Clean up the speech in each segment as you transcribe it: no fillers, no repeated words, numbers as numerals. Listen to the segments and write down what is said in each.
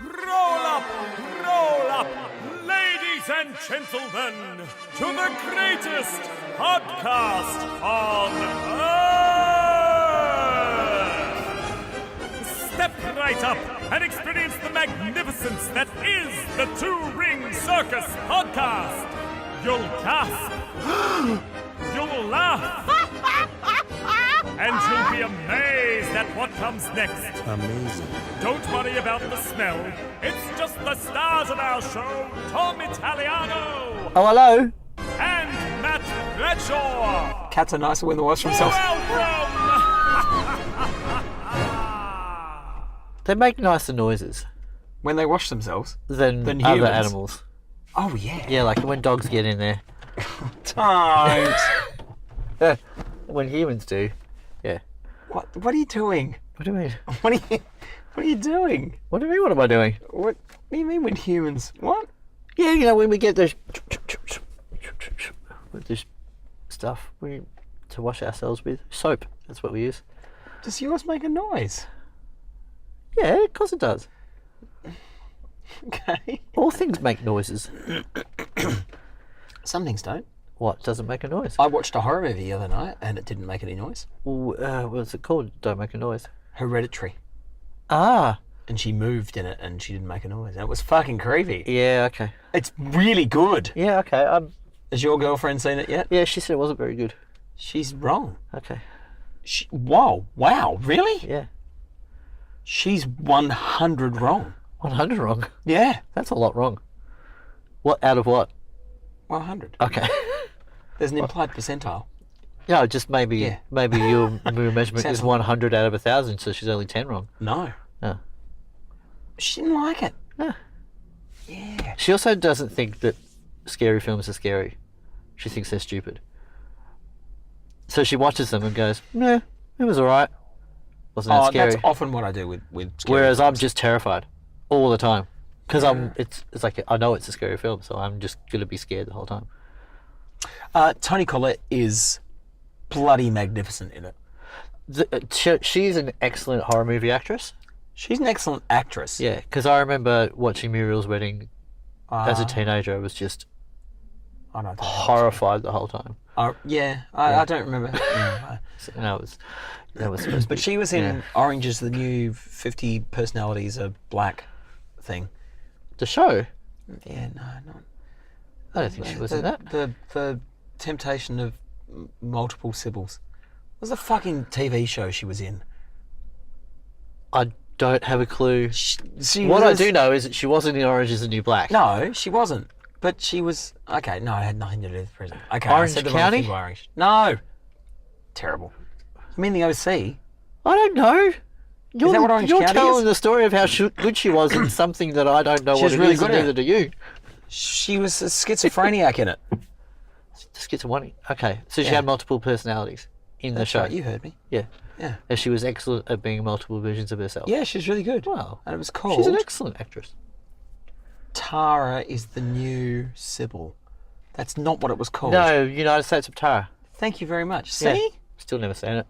Roll up, ladies and gentlemen, to the greatest podcast on Earth! Step right up and experience the magnificence that is the Two-Ring Circus podcast. You'll gasp, you'll laugh, and you'll be amazed at what comes next. Amazing. Don't worry about the smell. It's just the stars of our show, Tom Italiano Oh, hello. and Matt Bradshaw. Cats are nicer when they wash themselves. Welcome! They make nicer noises When they wash themselves. than Than other humans. animals. Oh, yeah. Yeah, like when dogs get in there. Don't. When humans do. Yeah. What are you doing? What do you mean? What are you doing? What do you mean? What am I doing? What do you mean when humans? What? Yeah, you know, when we get those with this stuff to wash ourselves with soap. That's what we use. Does yours make a noise? Yeah, of course it does. Okay. All things make noises. Some things don't. What doesn't make a noise? I watched a horror movie the other night and it didn't make any noise. What's it called? Don't make a noise. Hereditary. Ah, And she moved in it and she didn't make a noise. And it was fucking creepy. yeah, okay. It's really good. Yeah, okay. Has your girlfriend seen it yet? Yeah, she said it wasn't very good. She's wrong. Okay. Wow, really? Yeah. She's 100 wrong. 100 wrong. Yeah. That's a lot wrong. What out of what? 100. Okay. There's an implied percentile. Yeah, just maybe Yeah. maybe your measurement Sounds is like- 100 out of 1,000, so she's only 10 wrong. No. Oh. She didn't like it. Yeah. Yeah. She also doesn't think that scary films are scary. She thinks they're stupid. So she watches them and goes, "No, it was all right. Wasn't that scary?" That's often what I do with scary Whereas I'm films. just terrified all the time because it's like I know it's a scary film, so I'm just gonna be scared the whole time. Toni Collette is bloody magnificent in it. She's an excellent horror movie actress. She's an excellent actress. Yeah, because I remember watching Muriel's Wedding as a teenager. I was just I don't know. horrified the whole time. I don't remember. So, that was supposed to But be, she was in yeah. Orange is the New 50 Personalities Are Black thing. The show. Yeah, no, not. I don't think she was in that. The Temptation of Multiple Sibyls. What was the fucking TV show she was in? I don't have a clue. She What I was- do know is that she wasn't in Orange is the New Black. No, she wasn't. But she was... Okay, no, it had nothing to do with prison. Okay, Orange I said the wrong County? thing by Orange. No! Terrible. I mean the OC. I don't know. that what Orange You're County telling is? the story of how good she was in something that I don't know She what was it really is, good and at neither it. do you. She was a schizophrenic in it. Schizophrenic. Okay, so she Yeah. had multiple personalities in the That's show. right, you heard me. Yeah. Yeah. And she was excellent at being multiple versions of herself. Yeah, she's really good. Wow. And it was called... She's an excellent actress. Tara is the New Sybil. That's not what it was called. No, United States of Tara. Thank you very much. See? Yeah. Still never seen it.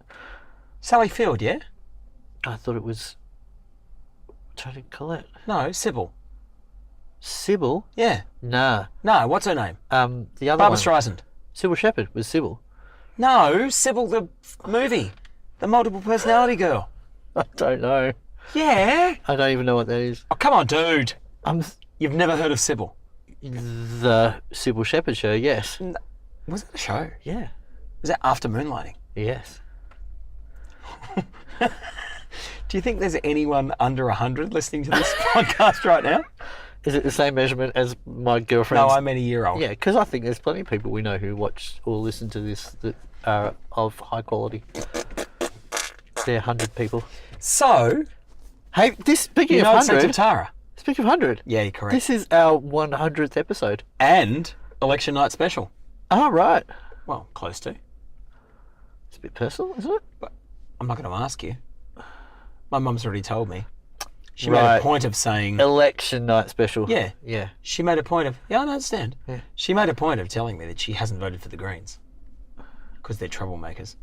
Sally Field, yeah? I thought it was Toni Collette. No, Sybil. Sybil? Yeah. Nah. No, what's her name? The other Barbara one. Streisand. Sybil Shepherd was Sybil. No, Sybil the movie. The multiple personality girl. I don't know. Yeah. I don't even know what that is. Oh, come on, dude. I'm You've never heard of Sybil. the Sybil Shepherd show, yes. Was that a show? Yeah. Was that After Moonlighting? Yes. Do you think there's anyone under 100 listening to this podcast right now? Is it the same measurement as my girlfriend's? No, I'm a year old. Yeah, because I think there's plenty of people we know who watch or listen to this that are of high quality. They're 100 people. So, Hey, speaking of United States of 100, Tara. speaking of 100, Yeah, you're correct. this is our 100th episode. And Election Night Special. Oh, right. Well, close to. It's a bit personal, isn't it? But I'm not going to ask you. My mum's already told me. She made Right. a point of saying... Election night special. Yeah. Yeah. She made a point of... Yeah, I understand. Yeah. She made a point of telling me that she hasn't voted for the Greens. Because they're troublemakers.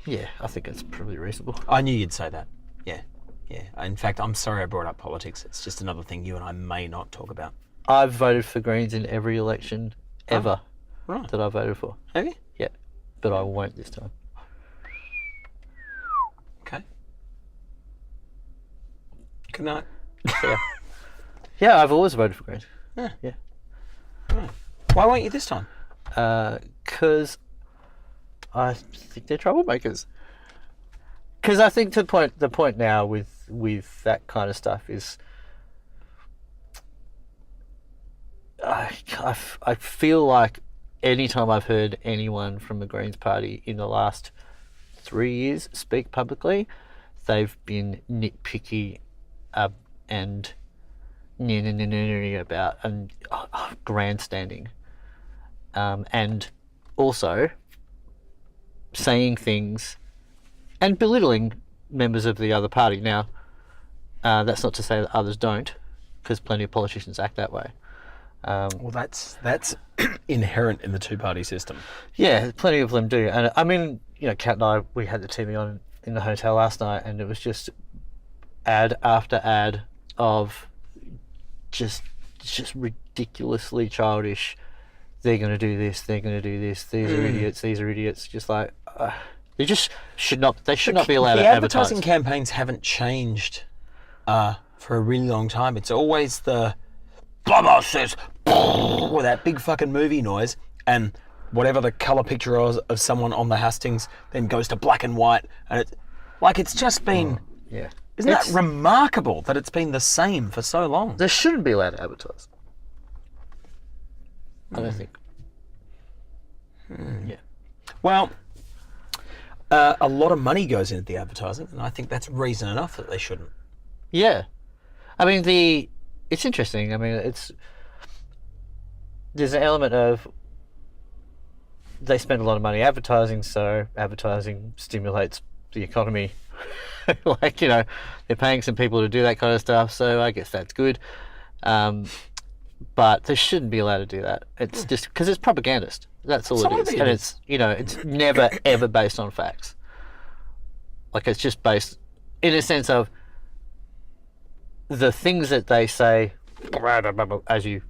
Yeah, I think that's probably reasonable. I knew you'd say that. Yeah. Yeah. In fact, I'm sorry I brought up politics. It's just another thing you and I may not talk about. I've voted for Greens in every election ever Right. that I voted for. Have you? Yeah, but I won't this time. Okay. Good night. Yeah, I've always voted for Greens. Yeah. Yeah. Right. Why won't you this time? Because I think they're troublemakers. Because I think the point now with that kind of stuff is, I feel like anytime I've heard anyone from the Greens Party in the last 3 years speak publicly, they've been nitpicky and about and grandstanding, and also saying things and belittling members of the other party. Now, that's not to say that others don't, because plenty of politicians act that way. Well, that's inherent in the two-party system. Yeah, plenty of them do. And I mean, Kat and I, we had the TV on in the hotel last night, and it was just ad after ad of just ridiculously childish. They're going to do this. They're going to do this. These are idiots. These are idiots. Just like they just should not. They should not be allowed to advertise. The advertising campaigns haven't changed for a really long time. It's always the blah blah says with that big fucking movie noise, and whatever the colour picture of someone on the hustings then goes to black and white, and it's just been. Yeah. Isn't that remarkable that it's been the same for so long? They shouldn't be allowed to advertise. I don't think. Yeah. Well, a lot of money goes into the advertising, and I think that's reason enough that they shouldn't. Yeah. I mean, it's interesting. I mean, there's an element of they spend a lot of money advertising, so advertising stimulates the economy. Like, they're paying some people to do that kind of stuff, so I guess that's good. But they shouldn't be allowed to do that. It's just because it's propagandist. That's all it is. And it's never, ever based on facts. Like, it's just based in a sense of the things that they say, as you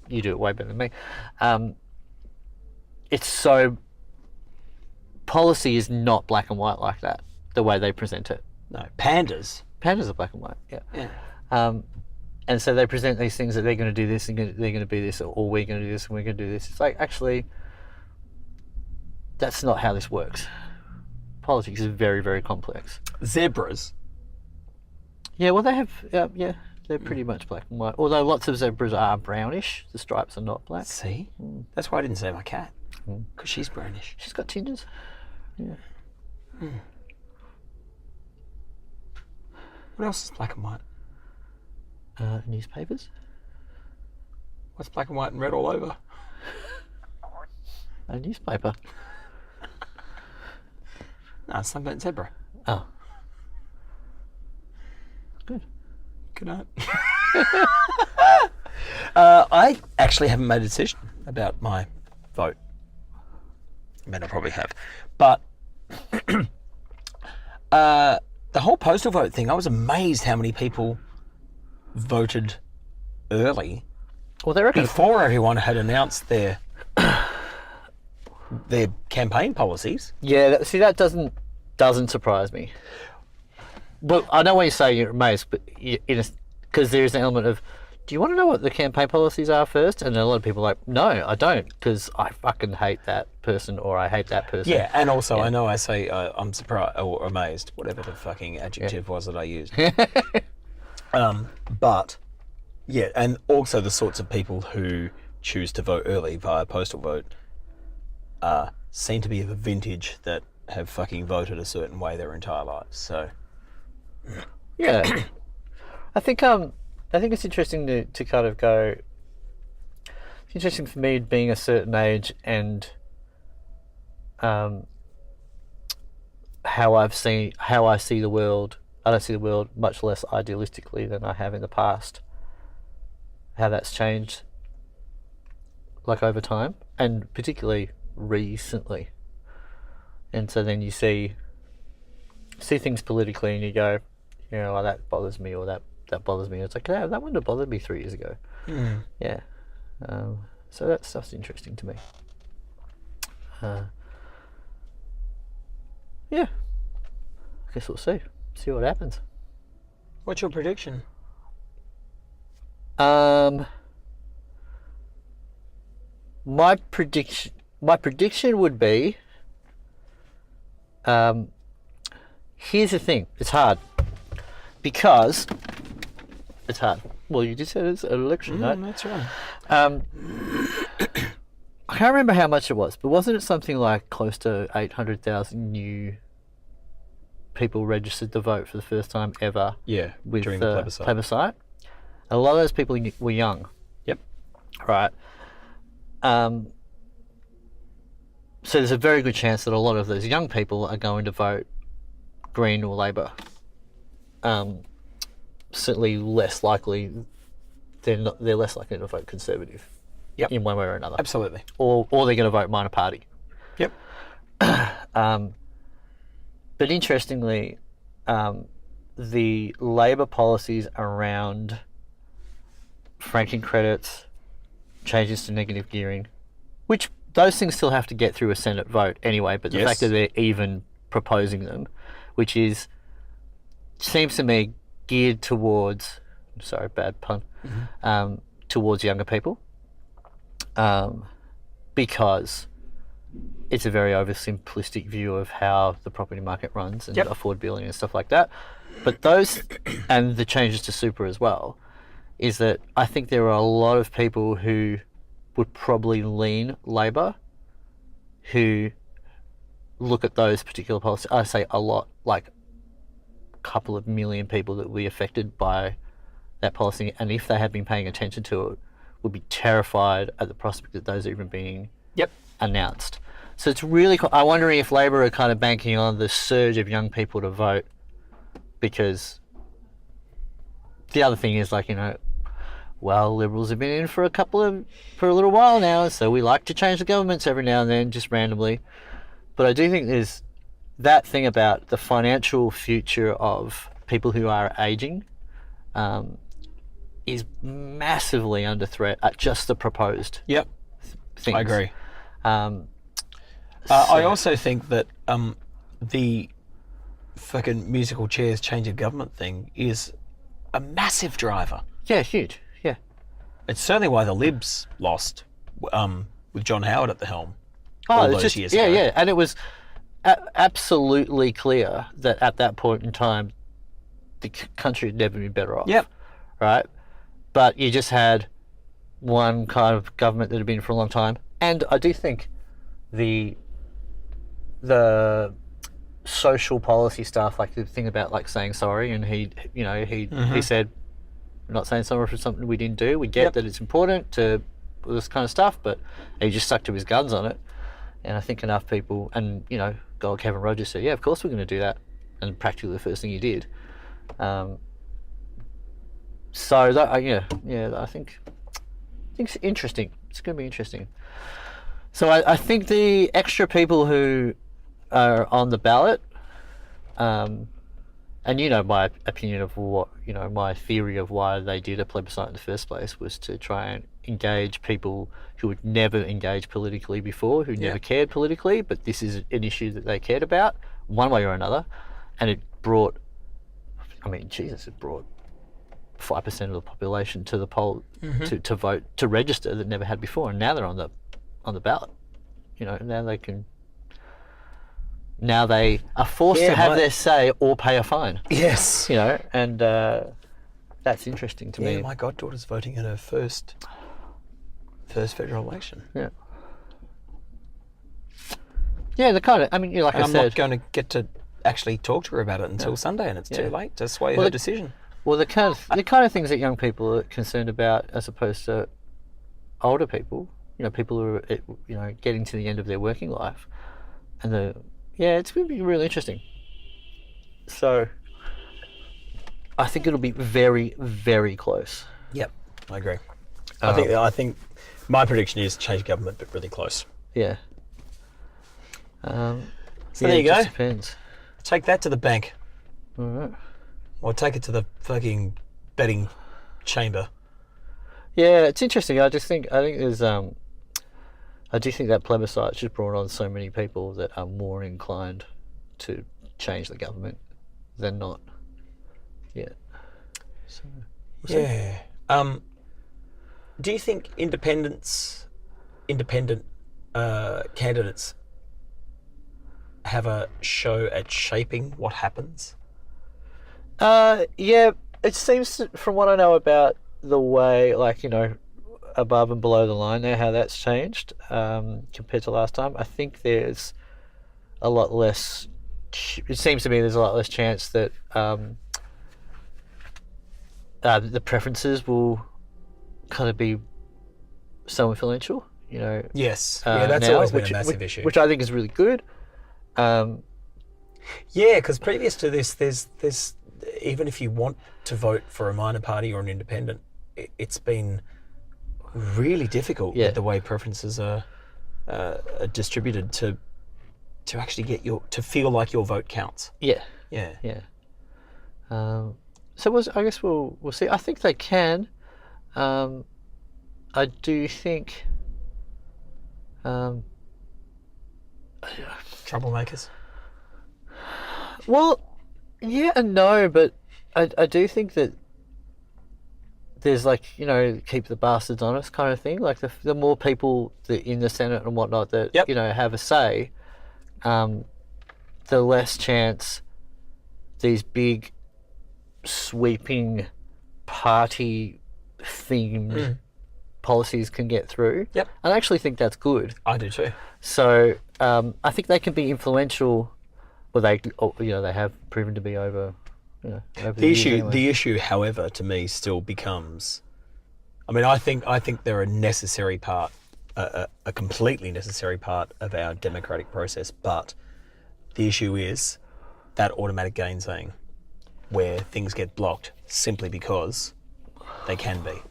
do it way better than me. It's so, policy is not black and white like that, the way they present it. No, pandas. Pandas are black and white, yeah. Yeah. And so they present these things that they're going to do this and they're going to be this, or we're going to do this and we're going to do this. It's like, actually, that's not how this works. Politics is very, very complex. Zebras. Yeah, well, they have, they're pretty much black and white. Although lots of zebras are brownish. The stripes are not black. See? That's why I didn't say my cat. Because she's brownish. She's got tinges. Yeah. What else is black and white? Newspapers. What's black and white and red all over? A newspaper. No, it's sunburnt zebra. Oh. Good. Good night. I actually haven't made a decision about my vote. I mean, I probably have. But the whole postal vote thing, I was amazed how many people voted early. Well, they reckon before everyone had announced their campaign policies. Yeah, that doesn't surprise me. But I know when you say you're amazed, but because there's an element of, do you want to know what the campaign policies are first? And a lot of people are like, no, I don't, because I fucking hate that person or I hate that person. Yeah, and also I know I say I'm surprised or amazed, whatever the fucking adjective was that I used. But yeah, and also the sorts of people who choose to vote early via postal vote seem to be of a vintage that have fucking voted a certain way their entire lives. So yeah, I think it's interesting to kind of go. It's interesting for me being a certain age and how I see the world. I don't see the world much less idealistically than I have in the past. How that's changed, like over time, and particularly recently. And so then you see things politically, and you go, You know, like, that bothers me, or that bothers me. It's like, yeah, that wouldn't have bothered me 3 years ago. Yeah. So that stuff's interesting to me. Yeah. I guess we'll see what happens. What's your prediction? My prediction would be, here's the thing, it's hard. Because it's hard. Well, you just said it's an election, right? That's right. I can't remember how much it was, but wasn't it something like close to 800,000 new people registered to vote for the first time ever? Yeah, with during the plebiscite. And a lot of those people were young. Yep. Right. So there's a very good chance that a lot of those young people are going to vote Green or Labor. Certainly less likely. They're less likely to vote Conservative. Yep. In one way or another. Absolutely. Or they're going to vote minor party. Yep. But interestingly, the Labor policies around franking credits, changes to negative gearing, which those things still have to get through a Senate vote anyway, but the fact that they're even proposing them, which seems to me geared towards, sorry, bad pun, towards younger people, because it's a very oversimplistic view of how the property market runs and affordability and stuff like that. But those, and the changes to super as well, is that I think there are a lot of people who would probably lean Labor who look at those particular policies. I say a lot, like a couple of million people that will be affected by that policy, and if they had been paying attention to it, would be terrified at the prospect that those are even being announced. So it's really cool. I'm wondering if Labor are kind of banking on the surge of young people to vote, because the other thing is, like, you know, well, Liberals have been in for a little while now, so we like to change the governments every now and then, just randomly. But I do think there's that thing about the financial future of people who are aging is massively under threat at just the proposed things. I agree. So I also think that the fucking musical chairs change of government thing is a massive driver. Yeah, huge. Yeah. It's certainly why the Libs lost with John Howard at the helm. Oh, all it's those just, years yeah, ago. yeah. And it was absolutely clear that at that point in time, the country had never been better off. Yep. Right? But you just had one kind of government that had been for a long time. And I do think the social policy stuff, like the thing about like saying sorry, and he said, we're not saying sorry for something we didn't do. We get that it's important to this kind of stuff, but he just stuck to his guns on it. And I think enough people, and Kevin Rogers said, yeah, of course we're going to do that, and practically the first thing he did. So that, I think it's interesting. It's going to be interesting. So I think the extra people who are on the ballot, and my opinion of what, my theory of why they did a plebiscite in the first place was to try and engage people who would never engage politically before, who never cared politically, but this is an issue that they cared about one way or another. And it brought, it brought 5% of the population to the poll to vote, to register, that never had before. And now they're on the ballot. Now they are forced to have their say or pay a fine. Yes. And that's interesting to me. Yeah, my goddaughter's voting in her first federal election. Yeah. Yeah, the kind of, like I I'm said, not going to get to actually talk to her about it until Sunday, and it's too late to sway her decision. Well, the kind of things that young people are concerned about, as opposed to older people, people who are, getting to the end of their working life, and it's going to be really interesting. So, I think it'll be very, very close. Yep, I agree. I think my prediction is change government, but really close. Yeah. So there you go. Depends. Take that to the bank. All right. Or take it to the fucking betting chamber. Yeah, it's interesting. I think there's I do think that plebiscite just brought on so many people that are more inclined to change the government than not. Yeah. So, yeah. Do you think independent candidates have a show at shaping what happens? Yeah, it seems from what I know about the way, like, above and below the line there, how that's changed compared to last time. I think there's a lot less. It seems to me there's a lot less chance that the preferences will kind of be so influential. Yes. Yeah, that's always been a massive issue. Which I think is really good. Yeah, because previous to this, there's even if you want to vote for a minor party or an independent, it's been really difficult with the way preferences are distributed to actually get to feel like your vote counts. Yeah. Yeah. Yeah. So I guess we'll see. I think they can. I do think. Troublemakers. Well, yeah and no, but I do think that there's keep the bastards honest kind of thing. Like the more people that in the Senate and whatnot that have a say, the less chance these big sweeping party themed policies can get through. Yep. And I actually think that's good. I do too. So I think they can be influential. Well, they have proven to be over. Over the issue, anyway. The issue, however, to me, still becomes. I mean, I think they're a necessary part, a completely necessary part of our democratic process. But the issue is that automatic gainsaying, where things get blocked simply because they can be.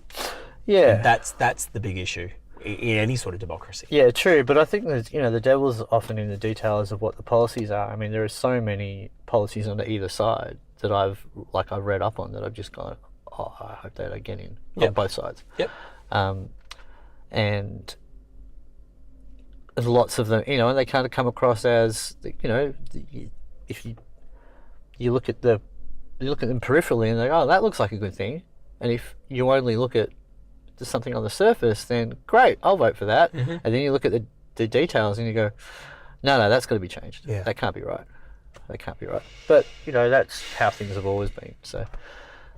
Yeah, and that's the big issue in any sort of democracy. Yeah, true. But I think that the devil's often in the details of what the policies are. I mean, there are so many policies on either side that I've read up on that I've just gone, oh, I hope they don't get in on both sides. Yep. And there's lots of them, and they kind of come across as, if you look at them peripherally and they go, oh, that looks like a good thing. And if you only look at something on the surface, then great, I'll vote for that. Mm-hmm. And then you look at the details and you go, no, that's got to be changed. Yeah. That can't be right. That can't be right. But, that's how things have always been. So,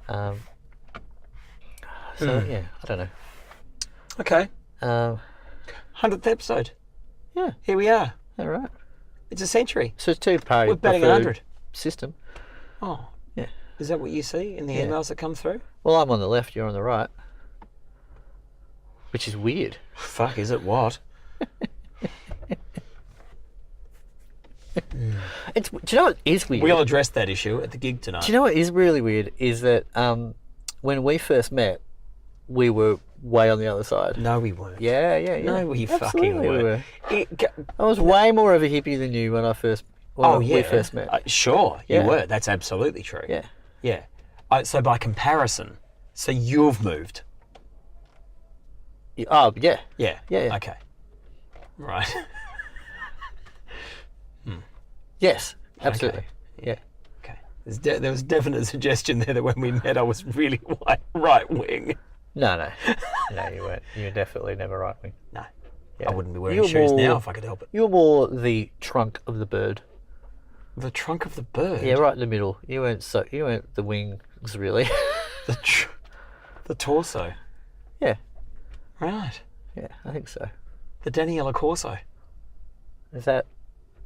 yeah, I don't know. Okay. 100th episode. Yeah. Here we are. All right. It's a century. So it's two-party. We're batting 100. System. Oh. Yeah. Is that what you see in the emails that come through? Well, I'm on the left, you're on the right. Which is weird. Fuck, is it what? Do you know what is weird? We'll address that issue at the gig tonight. Do you know what is really weird is that when we first met, we were way on the other side. No, we weren't. Yeah. No, we Absolutely fucking weren't. I was way more of a hippie than you when we first met. Sure, you were. That's absolutely true. Yeah. Yeah. So by comparison, so you've moved. Oh, yeah. Yeah. Yeah. Okay. Right. Yes, absolutely. Okay. Yeah. Okay. There was definite suggestion there that when we met I was really right wing. No, you weren't. You were definitely never right wing. No. Yeah. I wouldn't be wearing shoes now if I could help it. You were more the trunk of the bird. The trunk of the bird? Yeah, right in the middle. You weren't the wings, really. The torso? Yeah. Right. Yeah, I think so. The Daniela Corso? Is that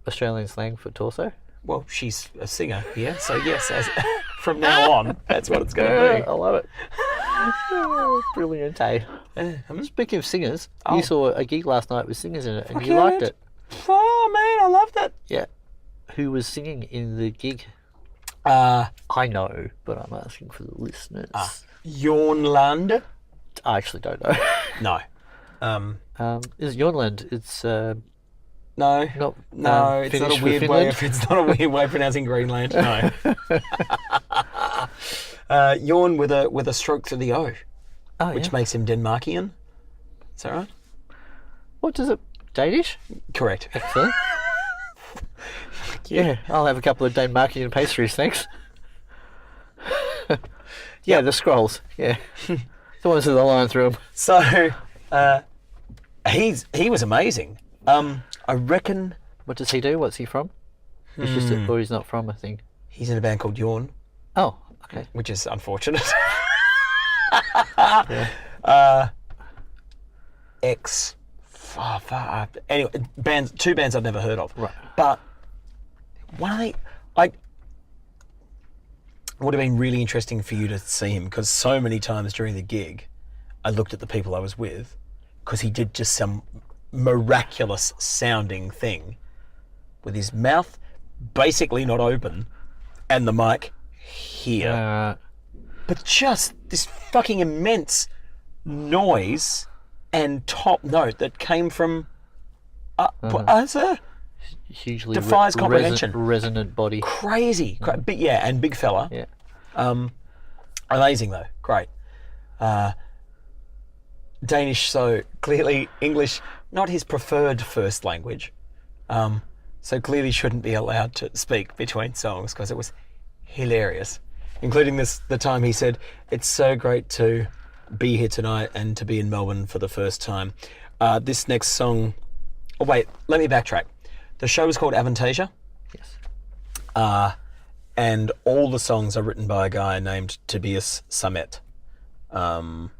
Australian slang for torso? Well, she's a singer here, so yes, from now on, that's what it's going to be. I love it. Brilliant, eh? Speaking of singers, you saw a gig last night with singers in it, and you liked it. Oh, man, I loved it. Yeah. Who was singing in the gig? I know, but I'm asking for the listeners. Jornland? I actually don't know. No. Is Jornland? It's no, it's not a weird way. It's not a weird way of pronouncing Greenland. No. Yawn with a stroke through the O, Oh, which yeah. makes him Denmarkian. Is that right? What does it? Danish? Correct. Excellent. Yeah, I'll have a couple of Denmarkian pastries, thanks. Yeah, the scrolls. Yeah, the ones with the line through them. So, he was amazing. I reckon What does he do? What's he from? He's just or he's not from, I think. he's in a band called Yawn, Oh, okay. which is unfortunate. Yeah. Anyway, two bands I've never heard of. Right. But I would have been really interesting for you to see him, because so many times during the gig, I looked at the people I was with, because he did just some miraculous sounding thing with his mouth basically not open and the mic here. But just this fucking immense noise and top note that came from Hugely defies comprehension. Resonant body. Crazy. But yeah, and big fella. Yeah. Amazing though. Great. Danish, so clearly English, not his preferred first language. So clearly shouldn't be allowed to speak between songs, because it was hilarious. Including the time he said, "It's so great to be here tonight and to be in Melbourne for the first time. This next song..." Oh wait, let me backtrack. The show is called Avantasia. Yes. And all the songs are written by a guy named Tobias Sammet, who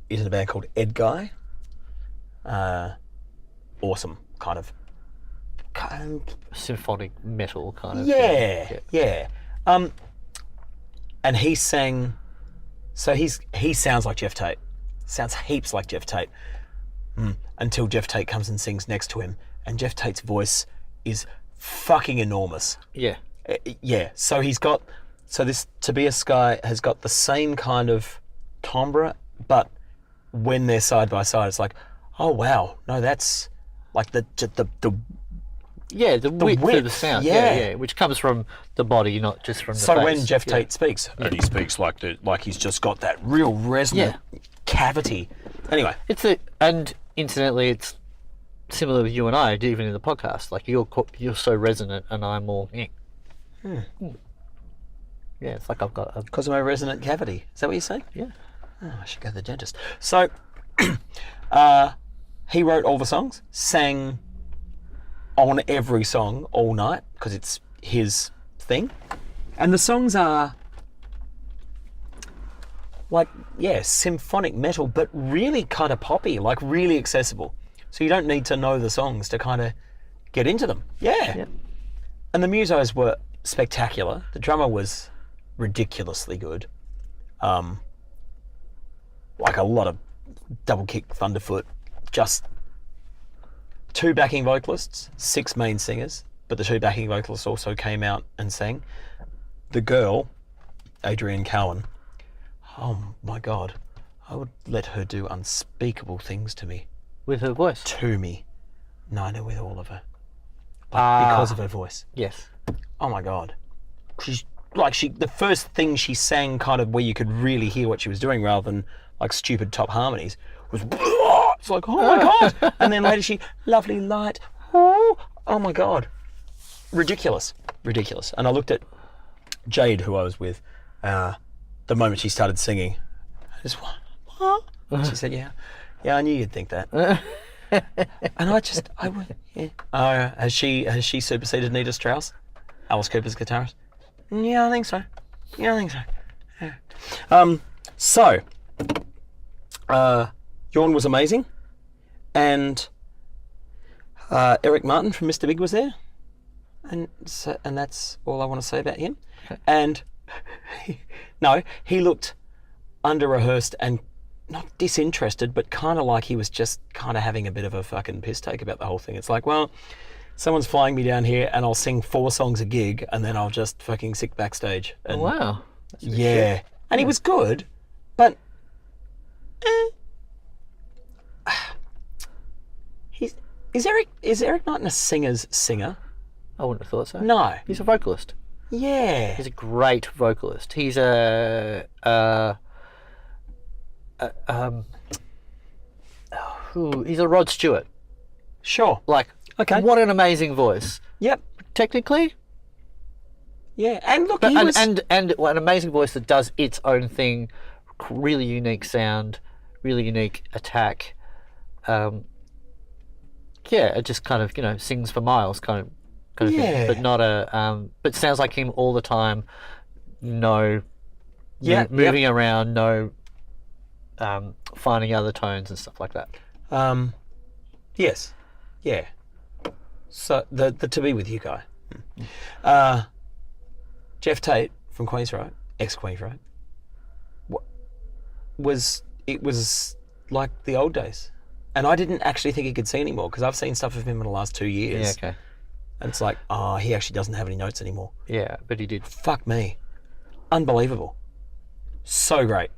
is in a band called Ed Guy. Awesome, kind of Symphonic metal kind of yeah, thing. yeah. And he sang, so he sounds like Geoff Tate, sounds heaps like Geoff Tate, until Geoff Tate comes and sings next to him, and Geoff Tate's voice is fucking enormous. Yeah. Yeah, so this Tobias guy has got the same kind of timbre, but when they're side by side, it's like, oh wow, no, that's like the Yeah, the width of the width, sound. yeah. Yeah, which comes from the body, not just from the So face. when Geoff Tate speaks, and he speaks like he's just got that real resonant cavity. Anyway, and incidentally, it's similar with you and I, even in the podcast. Like you're so resonant, and I'm more. Yeah, it's like I've got a. because of my resonant cavity. Is that what you're saying? Yeah. Oh, I should go to the dentist. So, he wrote all the songs, sang on every song all night, because it's his thing. And the songs are like, yeah, symphonic metal, but really kind of poppy, like really accessible. So you don't need to know the songs to kind of get into them. Yeah. Yep. And the musos were spectacular. The drummer was ridiculously good. Like a lot of double kick thunderfoot, just 2 backing vocalists, 6 main singers, but the 2 backing vocalists also came out and sang. The girl, Adrienne Cowan, oh my God, I would let her do unspeakable things to me. With her voice. To me. No, with all of her. Because of her voice. Yes. Oh my God. She's like, the first thing she sang, kind of where you could really hear what she was doing rather than like stupid top harmonies, was it's like, oh my God. And then later lovely light, oh my God. Ridiculous. And I looked at Jade, who I was with, the moment she started singing. I just, what? And she said, yeah, I knew you'd think that. And I went, yeah. Has she superseded Nita Strauss, Alice Cooper's guitarist? Yeah, I think so. Yeah. So, Yawn was amazing, and Eric Martin from Mr. Big was there, and that's all I want to say about him. And he looked under-rehearsed and not disinterested, but kind of like he was just kind of having a bit of a fucking piss take about the whole thing. It's like, well, someone's flying me down here and I'll sing 4 songs a gig and then I'll just fucking sit backstage. And, Wow. That's a bit yeah. shit. And he was good, but is Eric Martin a singer's singer? I wouldn't have thought so. No. He's a vocalist. Yeah. He's a great vocalist. He's he's a Rod Stewart. Sure. Like, Okay. what an amazing voice. Yep. Technically, Yeah. And look, but, he was... and an amazing voice that does its own thing, really unique sound, really unique attack. Yeah, it just kind of, you know, sings for miles, kind of Yeah. thing. But not a but sounds like him all the time. No, Yeah, moving around, no, finding other tones and stuff like that. Yes. Yeah. So the To Be With You guy. Geoff Tate from Queen's Road, ex-Queen's Road, was like the old days. And I didn't actually think he could sing anymore because I've seen stuff of him in the last 2 years. Yeah, okay. And it's like, oh, he actually doesn't have any notes anymore. Yeah, but he did. Fuck me. Unbelievable. So great.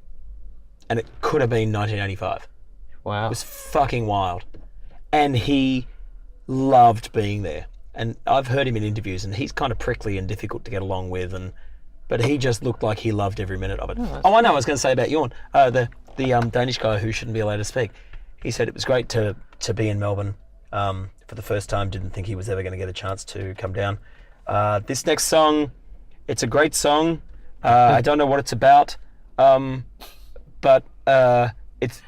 And it could have been 1985. Wow. It was fucking wild. And he loved being there. And I've heard him in interviews and he's kind of prickly and difficult to get along with, but he just looked like he loved every minute of it. Oh, I know, I was going to say about Jorn, the Danish guy who shouldn't be allowed to speak. He said it was great to be in Melbourne for the first time, didn't think he was ever going to get a chance to come down. This next song, it's a great song. I don't know what it's about, but it's.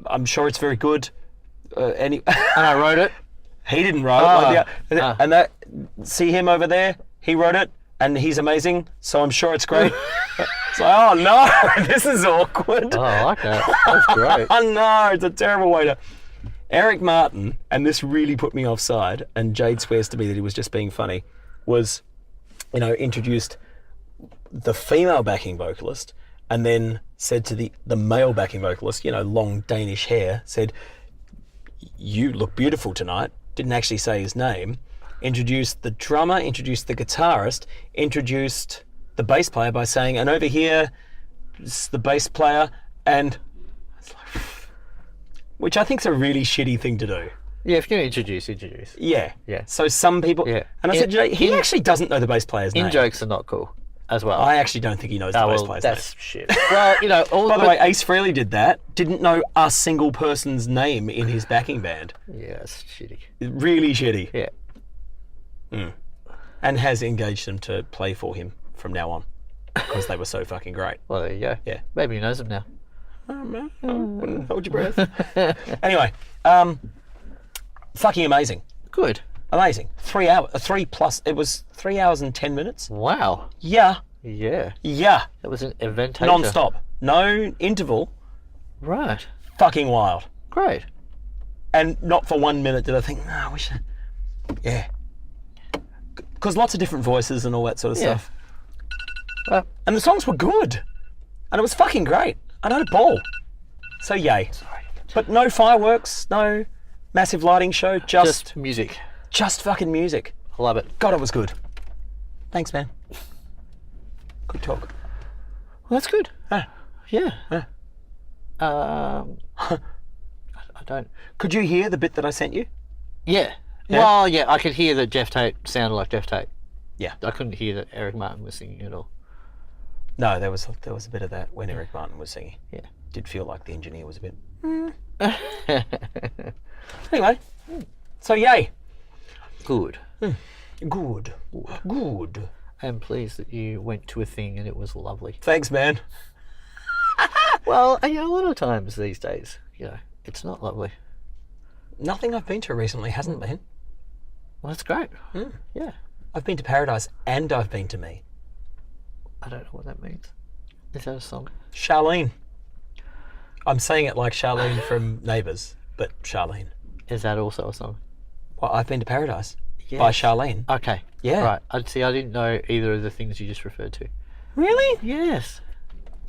I'm sure it's very good. And I wrote it. he didn't write it. And that, see him over there? He wrote it, and he's amazing. So I'm sure it's great. It's like, oh no, this is awkward. Oh, I like that. That's great. Oh no, it's a terrible way to. Eric Martin, and this really put me offside, and Jade swears to me that he was just being funny, was, introduced the female backing vocalist and then said to the male backing vocalist, long Danish hair, said, "You look beautiful tonight." Didn't actually say his name. Introduced the drummer, introduced the guitarist, introduced the bass player by saying, "And over here is the bass player," and it's like, which I think is a really shitty thing to do. Yeah, if you introduce. Yeah. Yeah. So some people... Yeah. And I said, he actually doesn't know the bass player's name. In-jokes are not cool as well. I actually don't think he knows the bass player's that's name. shit. Well, By the way, Ace Frehley did that. Didn't know a single person's name in his backing band. Yeah, it's shitty. Really shitty. Yeah. And has engaged them to play for him from now on because they were so fucking great. Well, there you go. Yeah. Maybe he knows them now. Oh, man. Wouldn't hold your breath. Anyway, fucking amazing. Good. Amazing. 3 hours, 3+, it was 3 hours and 10 minutes. Wow. Yeah. Yeah. Yeah. That was an Avantasia. Non-stop. No interval. Right. Fucking wild. Great. And not for 1 minute did I think, I wish I... Yeah. Because lots of different voices and all that sort of Yeah. stuff. Well, And the songs were good. And it was fucking great. I had a ball. So yay. sorry. But no fireworks, no massive lighting show, Just music. just fucking music. I love it. God, it was good. Thanks, man. Good talk. Well, that's good. Ah. Yeah. Ah. I don't. Could you hear the bit that I sent you? Yeah. Yeah? Well, yeah, I could hear that Geoff Tate sounded like Geoff Tate. Yeah. I couldn't hear that Eric Martin was singing at all. No, there was a bit of that when Eric Martin was singing. Yeah. Did feel like the engineer was a bit... Anyway, so yay. Good. Good. Good. I'm pleased that you went to a thing and it was lovely. Thanks, man. Well, a lot of times these days, it's not lovely. Nothing I've been to recently hasn't been. Well, that's great. Yeah. I've been to Paradise and I've been to me. I don't know what that means. Is that a song? Charlene. I'm saying it like Charlene from Neighbours, but Charlene. Is that also a song? Well, I've been to Paradise by Yes. Charlene. Okay. Yeah. Right. I didn't know either of the things you just referred to. Really? Yes.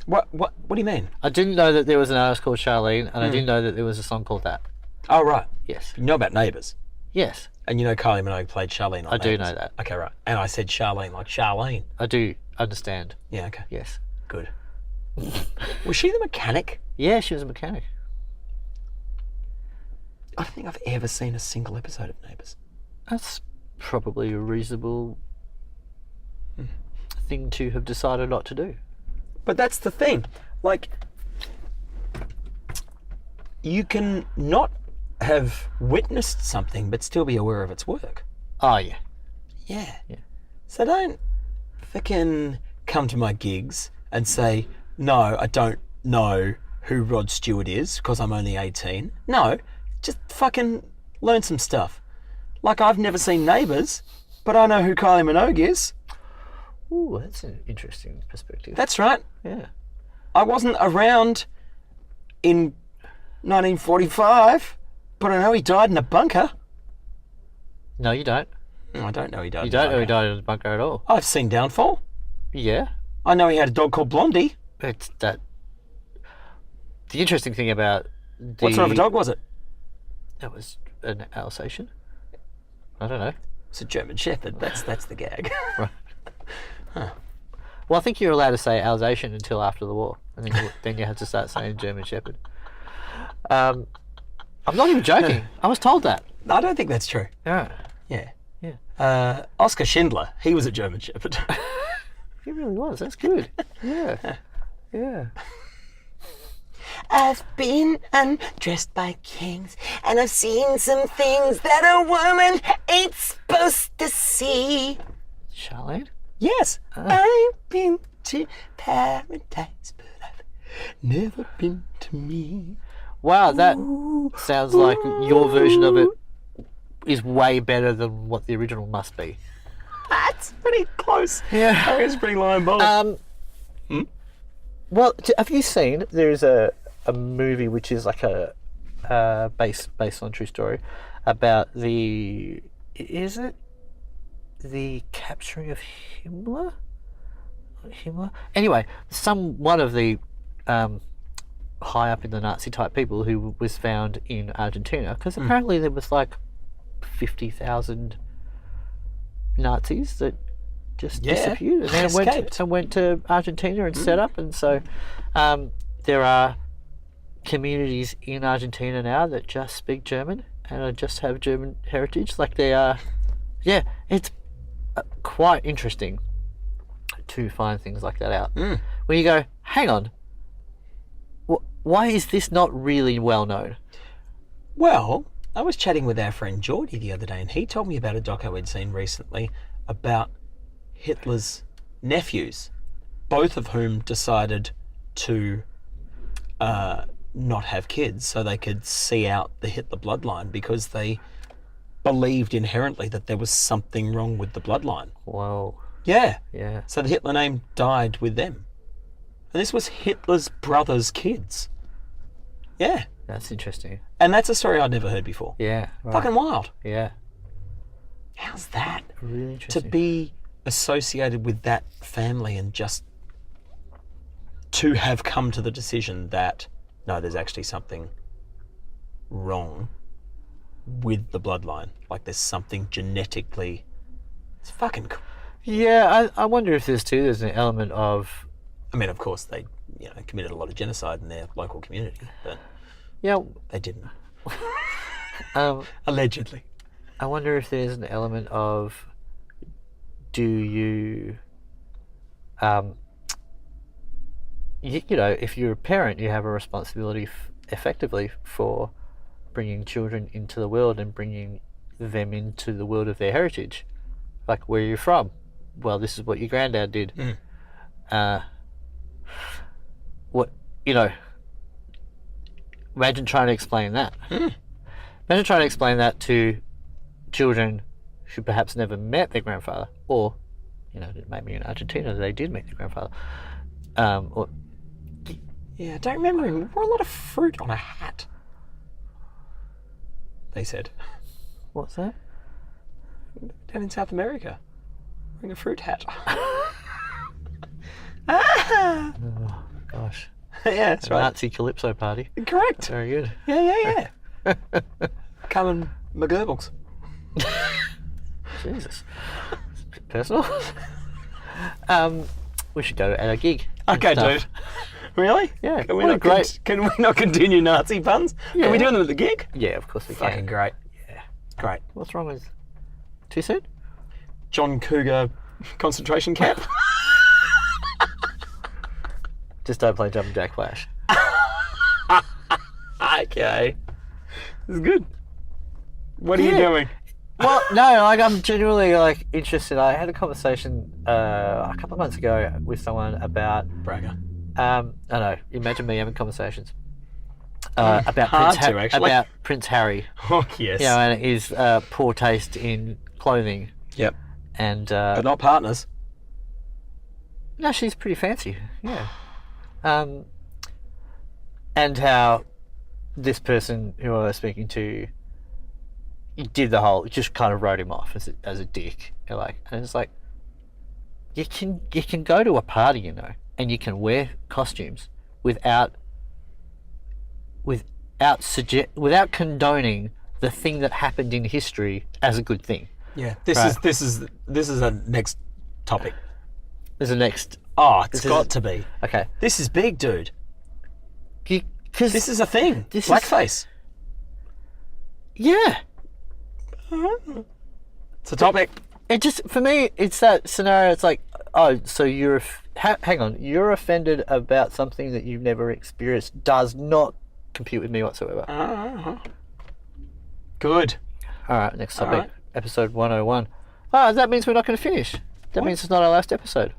What do you mean? I didn't know that there was an artist called Charlene, and I didn't know that there was a song called that. Oh, right. Yes. You know about Neighbours. Yes. And you know Kylie Minogue played Charlene on I do Neighbours. know that. Okay, right. And I said Charlene like Charlene. I do understand. Yeah, okay. Yes. Good. Was she the mechanic? Yeah, she was a mechanic. I don't think I've ever seen a single episode of Neighbours. That's probably a reasonable thing to have decided not to do. But that's the thing. Like, you can not have witnessed something but still be aware of its work. Oh, yeah. Yeah. Yeah. So don't fucking come to my gigs and say, no, I don't know who Rod Stewart is because I'm only 18. No, just fucking learn some stuff. Like, I've never seen Neighbours, but I know who Kylie Minogue is. Ooh, that's an interesting perspective. That's right. Yeah. I wasn't around in 1945, but I know he died in a bunker. No, you don't. I don't know he died You in a don't know bunker. he died in a bunker at all. I've seen Downfall. Yeah. I know he had a dog called Blondie. It's that. The interesting thing about What sort of a dog was it? That was an Alsatian. I don't know. It's a German Shepherd. That's the gag. Right. Well, I think you're allowed to say Alsatian until after the war, and then you had to start saying German Shepherd. I'm not even joking. I was told that. I don't think that's true. Yeah. Yeah. Yeah. Oscar Schindler, he was a German Shepherd. He really was. That's good. Yeah. Yeah. I've been undressed by kings, and I've seen some things that a woman ain't supposed to see. Charlene? Yes. I've been to paradise, but I've never been to me. Wow, that sounds like your version of it is way better than what the original must be. That's pretty close. Yeah. I think it's pretty line bold. Well, have you seen? There's a movie which is like a based on true story about the capturing of Himmler? Anyway, one of the high up in the Nazi type people who was found in Argentina, because apparently there was like 50,000 Nazis that just disappeared and then escaped. went to Argentina and set up, and so there are communities in Argentina now that just speak German and just have German heritage. Like they are, yeah, it's quite interesting to find things like that out. When you go, hang on, why is this not really well known? Well, I was chatting with our friend Geordie the other day, and he told me about a doco we'd seen recently about Hitler's nephews, both of whom decided to not have kids so they could see out the Hitler bloodline because they believed inherently that there was something wrong with the bloodline. Whoa. Yeah. Yeah. So the Hitler name died with them. And this was Hitler's brother's kids. Yeah. That's interesting. And that's a story I'd never heard before. Yeah. Right. Fucking wild. Yeah. How's that? Really To interesting. be associated with that family and just to have come to the decision that, no, there's actually something wrong with the bloodline. Like there's something genetically... It's fucking cool. Yeah, I wonder if there's an element of... I mean, of course, they committed a lot of genocide in their local community, but Yeah, they didn't. Allegedly. I wonder if there's an element of, do you, if you're a parent, you have a responsibility effectively for bringing children into the world and bringing them into the world of their heritage. Like, where are you from? Well, this is what your granddad did. Imagine trying to explain that. Imagine trying to explain that to children who perhaps never met their grandfather, or, maybe in Argentina they did meet their grandfather. Yeah, I don't remember him. He wore a lot of fruit on a hat. They said. What's that? Down in South America. Wearing a fruit hat. Oh, gosh. Yeah, that's right. Nazi Calypso party. Correct. Very good. Yeah. Carmen Margoebbels. Jesus. It's a bit personal. We should go at a gig. and Okay, stuff. dude. Really? Yeah. Can we, What a not great... can we not continue Nazi puns? Yeah. Can we do them at the gig? Yeah, of course we Fucking can. great. Yeah. Great. What's wrong with... Too soon? John Cougar concentration camp. Just don't play Jumping Jack Flash. Okay. This is good. What are you doing? Well, no, like I'm genuinely like interested. I had a conversation a couple of months ago with someone about Bragger. I know. Imagine me having conversations about Hard about Prince Harry. Oh, yes. You know, and his poor taste in clothing. Yep. And But not partners. no, she's pretty fancy. Yeah. And how this person who I was speaking to did the whole, just kind of wrote him off as a dick. And it's like, you can go to a party, you know, and you can wear costumes without condoning the thing that happened in history as a good thing. Yeah. This is a next topic. There's a next. Oh, it's got to be. Okay. This is big, dude. Because This is a thing. This is- Blackface. yeah. It's a topic. It just, for me, it's that scenario. It's like, oh, so hang on, you're offended about something that you've never experienced. Does not compute with me whatsoever. Good. All right, next topic. right. Episode 101. Oh, that means we're not going to finish. That means it's not our last episode.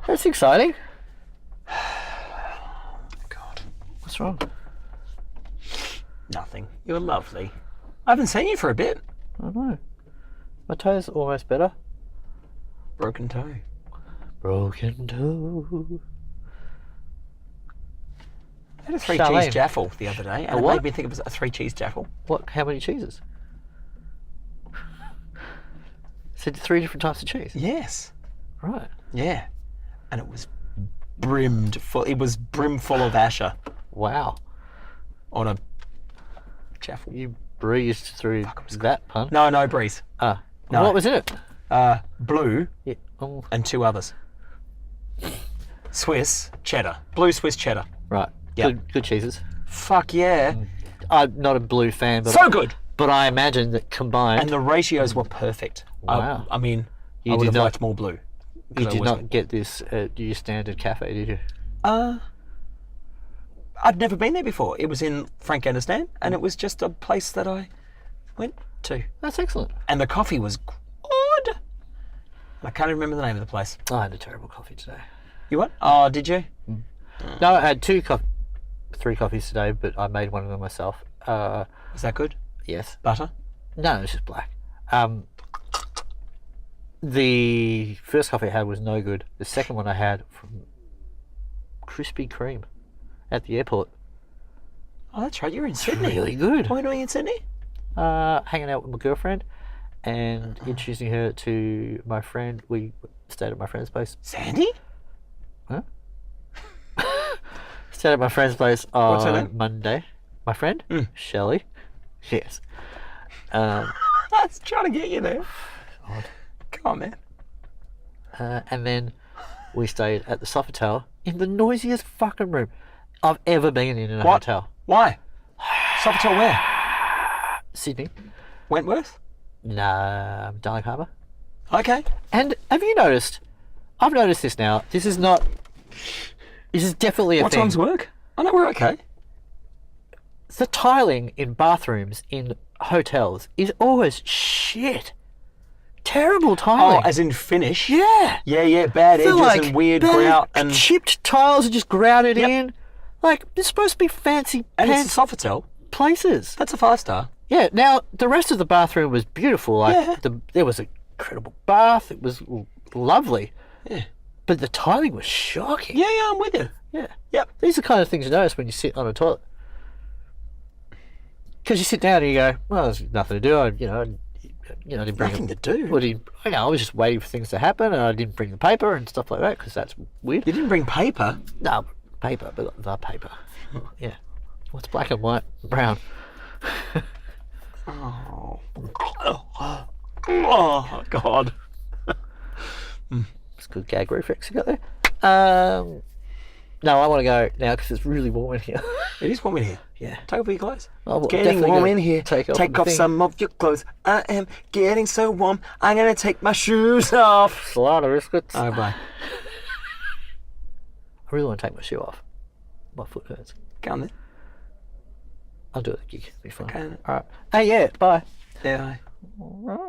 That's exciting. God. What's wrong? Nothing. You're lovely. I haven't seen you for a bit. I don't know. My toe's almost better. Broken toe. Broken toe. I had a 3 Charlene. cheese jaffle the other day, and it what? made me think it was a 3 cheese jaffle. What? How many cheeses? Said 3 different types of cheese. Yes. Right. Yeah. And it was brimmed full. It was brim full of Asher Wow. on a jaffle. You breezed through that pun. No, Breeze. No. What was in it? Blue Yeah. Oh, and 2 others. Swiss cheddar. Blue Swiss cheddar. right. Yeah. Good cheeses. Fuck yeah. I'm not a blue fan, but So good. But I imagine that combined, And the ratios were perfect. Wow. I mean, You I would did have not- liked more blue. you 'cause I did wasn't- not get this at your standard cafe, did you? I'd never been there before. It was in Frank Aniston, and it was just a place that I went to. That's excellent. And the coffee was good. I can't remember the name of the place. I had a terrible coffee today. You what? Oh, did you? No, I had 3 coffees today, but I made one of them myself. Is that good? Yes. Butter? No, it's just black. The first coffee I had was no good. The second one I had from Krispy Kreme at the airport. Oh, that's right. You're in Sydney. Really good. What are you doing in Sydney? Hanging out with my girlfriend and introducing her to my friend. We stayed at my friend's place. Sandy? Huh? Stayed at my friend's place on What's her name? Monday. My friend? Shelley. Yes. I was trying to get you there. Come on, man. And then we stayed at the Sofitel in the noisiest fucking room I've ever been in a What? hotel. Why? Sofitel where? Sydney. Wentworth? Nah, Darling Harbour. Okay. And have you noticed? I've noticed this now. This is definitely a What thing. time's work? I know we're okay. The tiling in bathrooms in hotels is always shit. Terrible Oh, tiling. as in finish? yeah. Yeah, bad Feel edges like and weird bad grout and chipped tiles are just grouted Yep. in. Like, it's supposed to be fancy it's pants a Sofitel. places. That's a 5-star. Yeah, now the rest of the bathroom was beautiful. Like Yeah. there was an incredible bath. It was lovely. Yeah. But the tiling was shocking. Yeah, I'm with you. Yeah. Yep. These are the kind of things you notice when you sit on a toilet. Because you sit down and you go, well, there's nothing to do. I didn't bring Nothing to do. I was just waiting for things to happen, and I didn't bring the paper and stuff like that because that's weird. You didn't bring paper? No, paper, but the paper. Yeah. What's black and white, brown? Oh. Oh, God. It's a good gag reflex you got there. No, I want to go now because it's really warm in here. It is warm in here. Yeah. Take off your clothes. Oh, well, Getting definitely warm gonna in here. take off the off thing. some of your clothes. I am getting so warm. I'm going to take my shoes off. Salada biscuits. Oh, bye. I really want to take my shoe off. My foot hurts. Go on then. I'll do it at the gig. It'll be fun. Okay. All right. Hey, yeah. Bye. Yeah. All right.